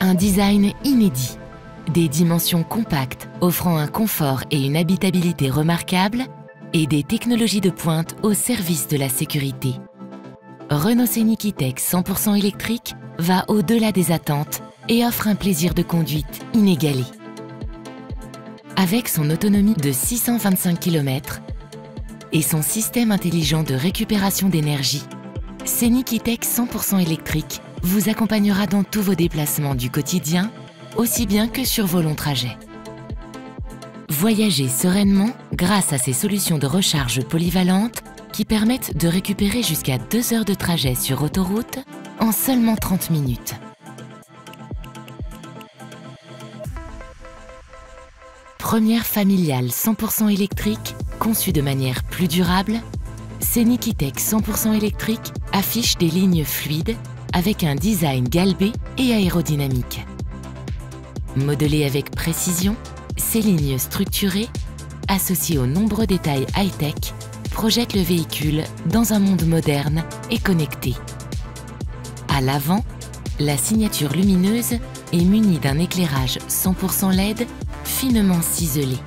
Un design inédit, des dimensions compactes offrant un confort et une habitabilité remarquables et des technologies de pointe au service de la sécurité. Renault Scénic E-Tech 100% électrique va au-delà des attentes et offre un plaisir de conduite inégalé. Avec son autonomie de 625 km et son système intelligent de récupération d'énergie, Scénic E-Tech 100% électrique vous accompagnera dans tous vos déplacements du quotidien, aussi bien que sur vos longs trajets. Voyagez sereinement grâce à ces solutions de recharge polyvalentes qui permettent de récupérer jusqu'à 2 heures de trajet sur autoroute en seulement 30 minutes. Première familiale 100% électrique, conçue de manière plus durable, Scénic E-Tech 100% électrique affiche des lignes fluides avec un design galbé et aérodynamique. Modelées avec précision, ces lignes structurées, associées aux nombreux détails high-tech, projettent le véhicule dans un monde moderne et connecté. À l'avant, la signature lumineuse est munie d'un éclairage 100% LED finement ciselé.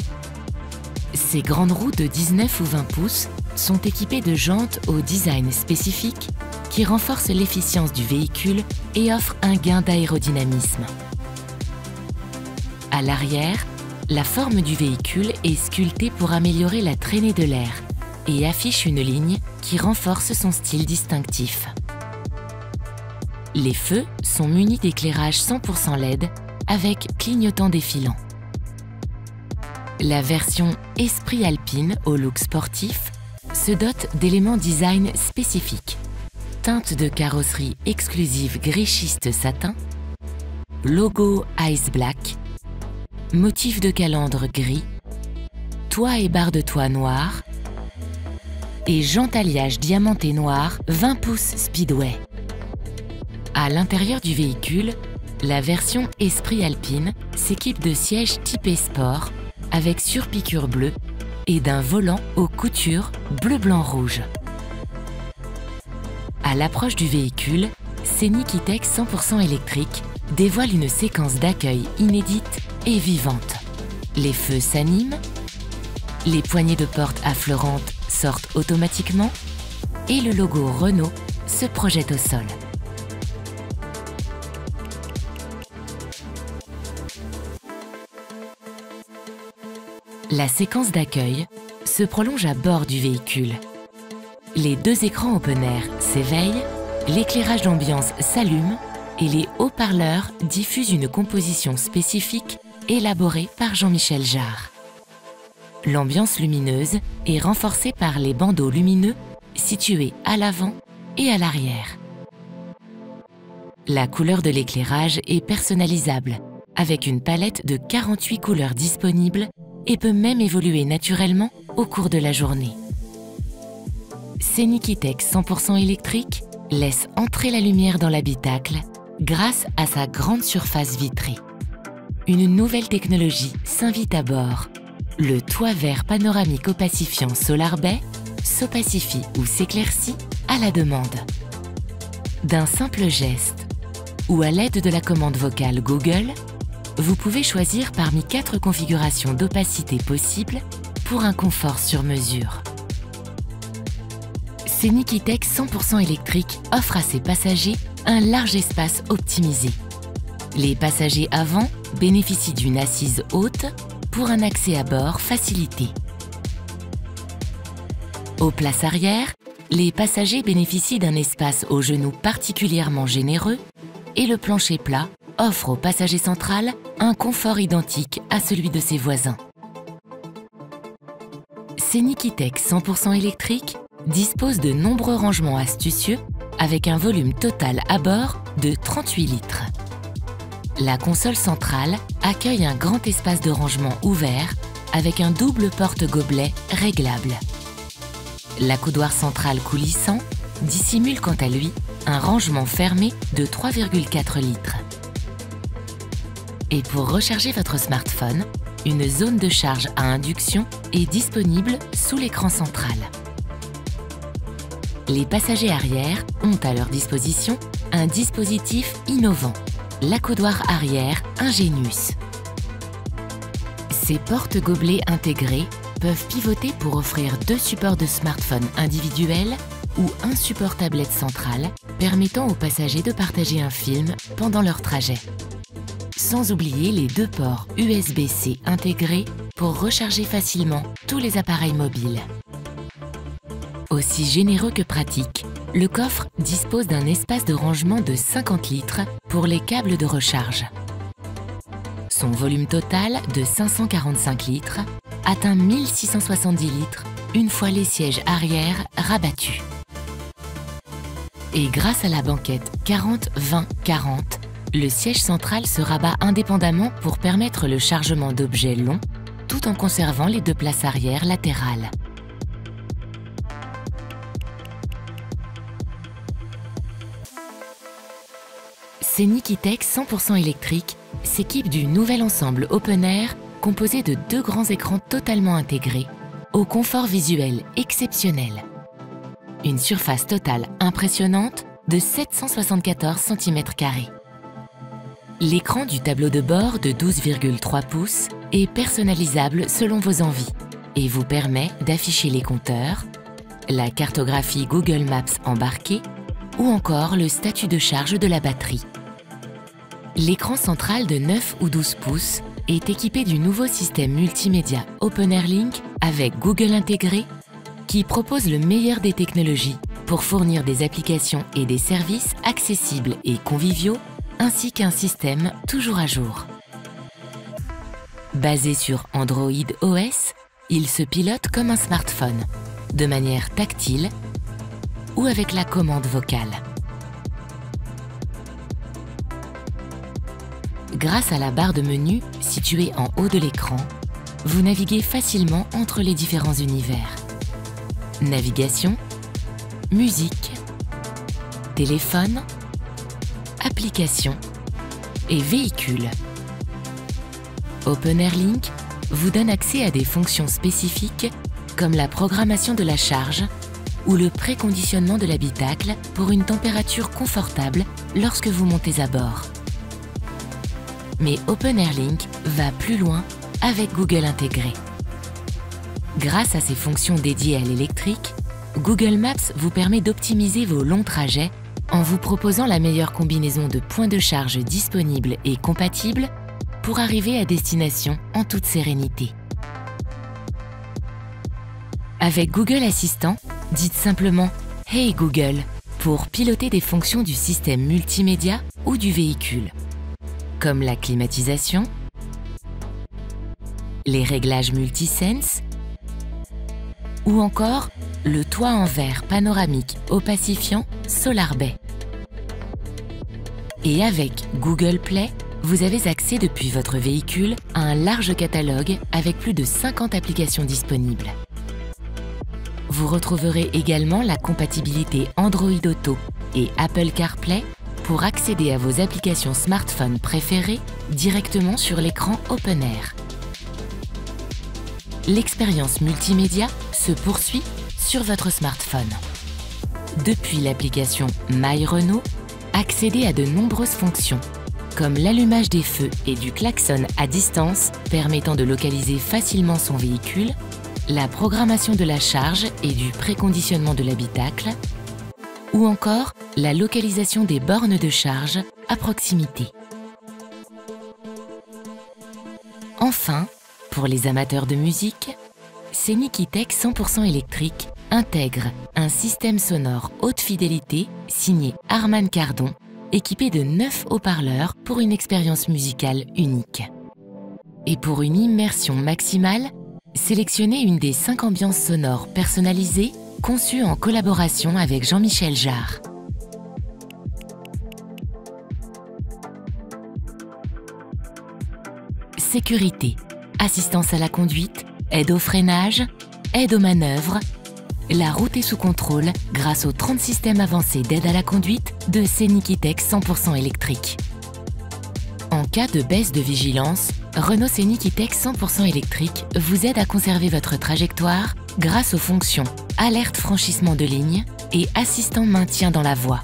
Ces grandes roues de 19 ou 20 pouces sont équipées de jantes au design spécifique qui renforcent l'efficience du véhicule et offrent un gain d'aérodynamisme. À l'arrière, la forme du véhicule est sculptée pour améliorer la traînée de l'air et affiche une ligne qui renforce son style distinctif. Les feux sont munis d'éclairage 100% LED avec clignotant défilant. La version Esprit Alpine au look sportif se dote d'éléments design spécifiques. Teinte de carrosserie exclusive gris schiste satin, logo Ice Black, motif de calandre gris, toit et barre de toit noir et jantes alliage diamanté noir 20 pouces Speedway. À l'intérieur du véhicule, la version Esprit Alpine s'équipe de sièges typés sport avec surpiqûre bleue et d'un volant aux coutures bleu-blanc-rouge. À l'approche du véhicule, Scénic E-Tech 100% électrique dévoile une séquence d'accueil inédite et vivante. Les feux s'animent, les poignées de porte affleurantes sortent automatiquement et le logo Renault se projette au sol. La séquence d'accueil se prolonge à bord du véhicule. Les 2 écrans open air s'éveillent, l'éclairage d'ambiance s'allume et les haut-parleurs diffusent une composition spécifique élaborée par Jean-Michel Jarre. L'ambiance lumineuse est renforcée par les bandeaux lumineux situés à l'avant et à l'arrière. La couleur de l'éclairage est personnalisable avec une palette de 48 couleurs disponibles et peut même évoluer naturellement au cours de la journée. Scénic E-Tech 100% électrique laisse entrer la lumière dans l'habitacle grâce à sa grande surface vitrée. Une nouvelle technologie s'invite à bord. Le toit vert panoramique opacifiant Solar Bay s'opacifie ou s'éclaircit à la demande. D'un simple geste ou à l'aide de la commande vocale Google, vous pouvez choisir parmi 4 configurations d'opacité possibles pour un confort sur mesure. Scénic E-Tech 100% électrique offre à ses passagers un large espace optimisé. Les passagers avant bénéficient d'une assise haute pour un accès à bord facilité. Aux places arrière, les passagers bénéficient d'un espace aux genoux particulièrement généreux et le plancher plat offre au passager central un confort identique à celui de ses voisins. Scénic E-Tech 100% électrique dispose de nombreux rangements astucieux avec un volume total à bord de 38 litres. La console centrale accueille un grand espace de rangement ouvert avec un double porte-gobelet réglable. L'accoudoir central coulissant dissimule quant à lui un rangement fermé de 3,4 litres. Et pour recharger votre smartphone, une zone de charge à induction est disponible sous l'écran central. Les passagers arrière ont à leur disposition un dispositif innovant, l'accoudoir arrière Ingenius. Ces porte-gobelets intégrés peuvent pivoter pour offrir 2 supports de smartphone individuels ou un support tablette central permettant aux passagers de partager un film pendant leur trajet. Sans oublier les 2 ports USB-C intégrés pour recharger facilement tous les appareils mobiles. Aussi généreux que pratique, le coffre dispose d'un espace de rangement de 50 litres pour les câbles de recharge. Son volume total de 545 litres atteint 1670 litres une fois les sièges arrière rabattus. Et grâce à la banquette 40-20-40, le siège central se rabat indépendamment pour permettre le chargement d'objets longs tout en conservant les 2 places arrière latérales. Scenic E-Tech 100% électrique s'équipe du nouvel ensemble Open Air composé de 2 grands écrans totalement intégrés, au confort visuel exceptionnel. Une surface totale impressionnante de 774 cm². L'écran du tableau de bord de 12,3 pouces est personnalisable selon vos envies et vous permet d'afficher les compteurs, la cartographie Google Maps embarquée ou encore le statut de charge de la batterie. L'écran central de 9 ou 12 pouces est équipé du nouveau système multimédia Open Air Link avec Google intégré qui propose le meilleur des technologies pour fournir des applications et des services accessibles et conviviaux ainsi qu'un système toujours à jour. Basé sur Android OS, il se pilote comme un smartphone, de manière tactile ou avec la commande vocale. Grâce à la barre de menu située en haut de l'écran, vous naviguez facilement entre les différents univers. Navigation, musique, téléphone, applications et véhicules. Open Air Link vous donne accès à des fonctions spécifiques comme la programmation de la charge ou le préconditionnement de l'habitacle pour une température confortable lorsque vous montez à bord. Mais Open Air Link va plus loin avec Google intégré. Grâce à ses fonctions dédiées à l'électrique, Google Maps vous permet d'optimiser vos longs trajets en vous proposant la meilleure combinaison de points de charge disponibles et compatibles pour arriver à destination en toute sérénité. Avec Google Assistant, dites simplement « Hey Google » pour piloter des fonctions du système multimédia ou du véhicule, comme la climatisation, les réglages multisense ou encore le toit en verre panoramique opacifiant Solar Bay. Et avec Google Play, vous avez accès depuis votre véhicule à un large catalogue avec plus de 50 applications disponibles. Vous retrouverez également la compatibilité Android Auto et Apple CarPlay pour accéder à vos applications smartphone préférées directement sur l'écran Open Air. L'expérience multimédia se poursuit sur votre smartphone. Depuis l'application My Renault, accédez à de nombreuses fonctions, comme l'allumage des feux et du klaxon à distance permettant de localiser facilement son véhicule, la programmation de la charge et du préconditionnement de l'habitacle, ou encore la localisation des bornes de charge à proximité. Enfin, pour les amateurs de musique, Scenic E-Tech 100% électrique intègre un système sonore haute fidélité signé Harman Kardon, équipé de 9 haut-parleurs pour une expérience musicale unique. Et pour une immersion maximale, sélectionnez une des 5 ambiances sonores personnalisées conçues en collaboration avec Jean-Michel Jarre. Sécurité, assistance à la conduite, aide au freinage, aide aux manœuvres. La route est sous contrôle grâce aux 30 systèmes avancés d'aide à la conduite de Scenic E-Tech 100% électrique. En cas de baisse de vigilance, Renault Scenic E-Tech 100% électrique vous aide à conserver votre trajectoire grâce aux fonctions alerte franchissement de ligne et assistant maintien dans la voie.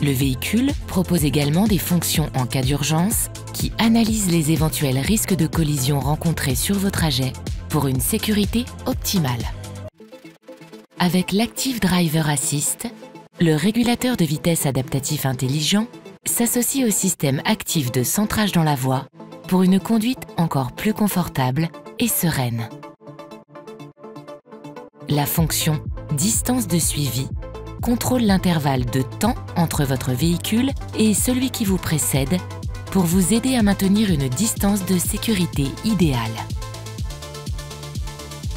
Le véhicule propose également des fonctions en cas d'urgence qui analysent les éventuels risques de collision rencontrés sur vos trajets pour une sécurité optimale. Avec l'Active Driver Assist, le régulateur de vitesse adaptatif intelligent s'associe au système actif de centrage dans la voie pour une conduite encore plus confortable et sereine. La fonction Distance de suivi contrôle l'intervalle de temps entre votre véhicule et celui qui vous précède pour vous aider à maintenir une distance de sécurité idéale.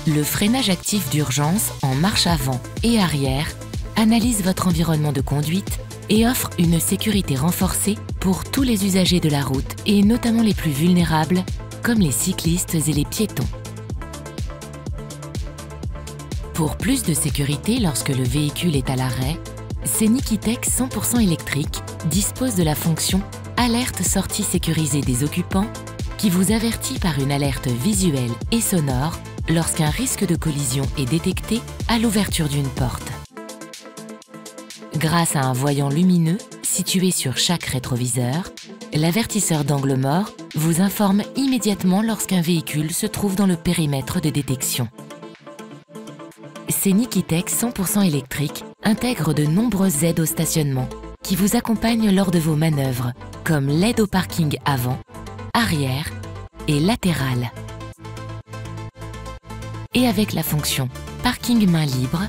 Le freinage actif d'urgence en marche avant et arrière analyse votre environnement de conduite et offre une sécurité renforcée pour tous les usagers de la route et notamment les plus vulnérables comme les cyclistes et les piétons. Pour plus de sécurité lorsque le véhicule est à l'arrêt, Scenic E-Tech 100% électrique dispose de la fonction Alerte sortie sécurisée des occupants qui vous avertit par une alerte visuelle et sonore lorsqu'un risque de collision est détecté à l'ouverture d'une porte. Grâce à un voyant lumineux situé sur chaque rétroviseur, l'avertisseur d'angle mort vous informe immédiatement lorsqu'un véhicule se trouve dans le périmètre de détection. Scenic E-Tech 100% électrique intègre de nombreuses aides au stationnement qui vous accompagnent lors de vos manœuvres, comme l'aide au parking avant, arrière et latéral. Et avec la fonction Parking main libre,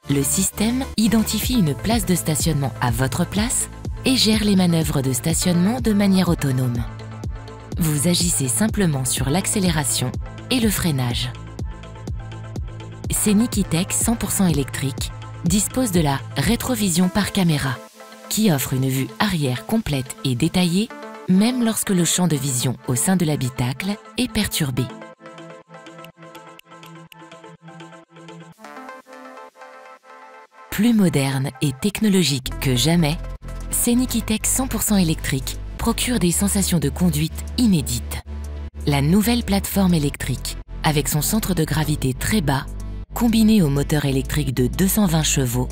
le système identifie une place de stationnement à votre place et gère les manœuvres de stationnement de manière autonome. Vous agissez simplement sur l'accélération et le freinage. Scenic E-Tech 100% électrique dispose de la rétrovision par caméra, qui offre une vue arrière complète et détaillée, même lorsque le champ de vision au sein de l'habitacle est perturbé. Plus moderne et technologique que jamais, Scenic E-Tech 100% électrique procure des sensations de conduite inédites. La nouvelle plateforme électrique, avec son centre de gravité très bas, combiné au moteur électrique de 220 chevaux,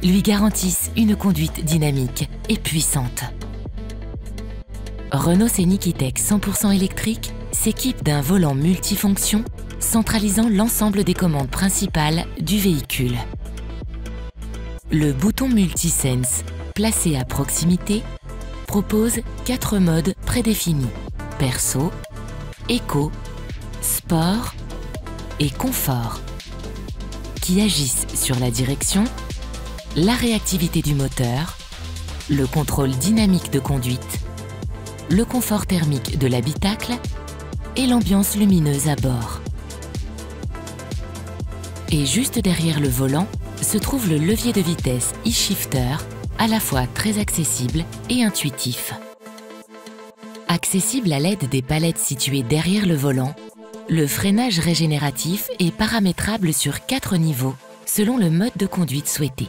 lui garantissent une conduite dynamique et puissante. Renault Scenic E-Tech 100% électrique s'équipe d'un volant multifonction centralisant l'ensemble des commandes principales du véhicule. Le bouton Multisense, placé à proximité, propose 4 modes prédéfinis: Perso, Éco, Sport et Confort, qui agissent sur la direction, la réactivité du moteur, le contrôle dynamique de conduite, le confort thermique de l'habitacle et l'ambiance lumineuse à bord. Et juste derrière le volant se trouve le levier de vitesse e-shifter, à la fois très accessible et intuitif. Accessible à l'aide des palettes situées derrière le volant, le freinage régénératif est paramétrable sur 4 niveaux selon le mode de conduite souhaité.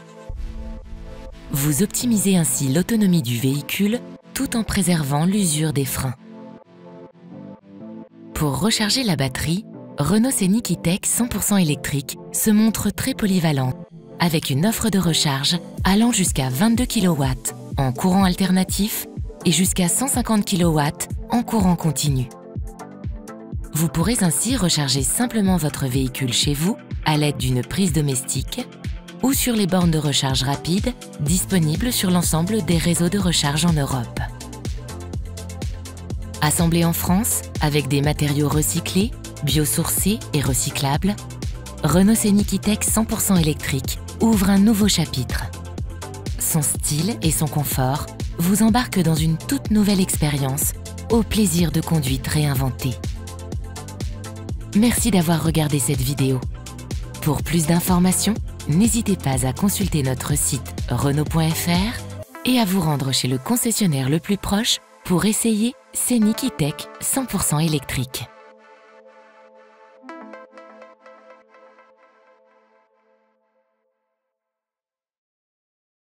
Vous optimisez ainsi l'autonomie du véhicule tout en préservant l'usure des freins. Pour recharger la batterie, Renault Scenic E-Tech 100% électrique se montre très polyvalent, avec une offre de recharge allant jusqu'à 22 kW en courant alternatif et jusqu'à 150 kW en courant continu. Vous pourrez ainsi recharger simplement votre véhicule chez vous à l'aide d'une prise domestique ou sur les bornes de recharge rapide disponibles sur l'ensemble des réseaux de recharge en Europe. Assemblé en France avec des matériaux recyclés, biosourcés et recyclables, Renault Scenic E-Tech 100% électrique ouvre un nouveau chapitre. Son style et son confort vous embarquent dans une toute nouvelle expérience au plaisir de conduite réinventé. Merci d'avoir regardé cette vidéo. Pour plus d'informations, n'hésitez pas à consulter notre site renault.fr et à vous rendre chez le concessionnaire le plus proche pour essayer Scenic E-Tech 100% électrique.